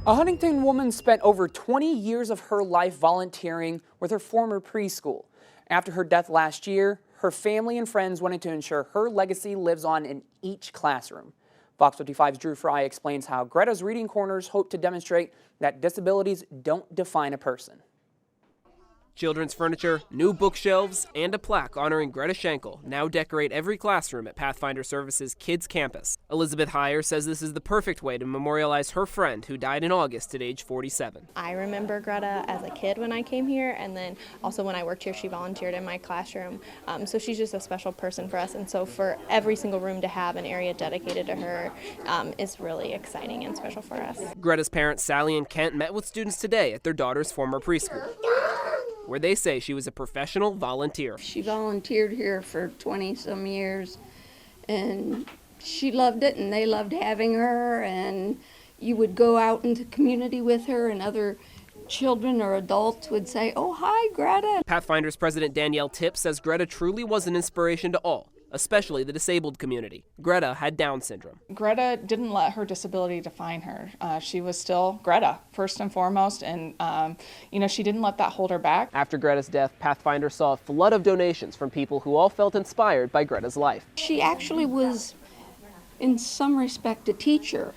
A Huntington woman spent over 20 years of her life volunteering with her former preschool. After her death last year, her family and friends wanted to ensure her legacy lives on in each classroom. Fox 55's Drew Fry explains how Greta's Reading Corners hope to demonstrate that disabilities don't define a person. Children's furniture, new bookshelves, and a plaque honoring Greta Schenkel now decorate every classroom at Pathfinder Services Kids Campus. Elizabeth Heyer says this is the perfect way to memorialize her friend who died in August at age 47. I remember Greta as a kid when I came here, and then also when I worked here, she volunteered in my classroom. So she's just a special person for us, and so for every single room to have an area dedicated to her is really exciting and special for us. Greta's parents, Sally and Kent, met with students today at their daughter's former preschool, where they say she was a professional volunteer. She volunteered here for 20-some years, and she loved it, and they loved having her, and you would go out into the community with her, and other children or adults would say, "Oh, hi, Greta." Pathfinder's president Danielle Tipp says Greta truly was an inspiration to all, especially the disabled community. Greta had Down syndrome. Greta didn't let her disability define her. She was still Greta, first and foremost, and she didn't let that hold her back. After Greta's death, Pathfinder saw a flood of donations from people who all felt inspired by Greta's life. She actually was, in some respect, a teacher.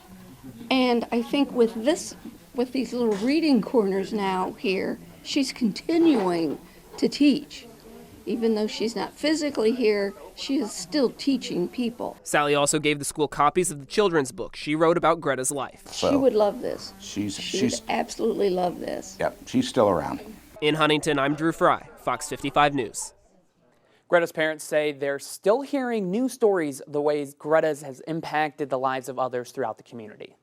And I think with these little reading corners now here, she's continuing to teach. Even though she's not physically here, she is still teaching people. Sally also gave the school copies of the children's book she wrote about Greta's life. So she would love this. She's absolutely love this. Yep, she's still around. In Huntington, I'm Drew Fry, Fox 55 News. Greta's parents say they're still hearing new stories of the ways Greta has impacted the lives of others throughout the community.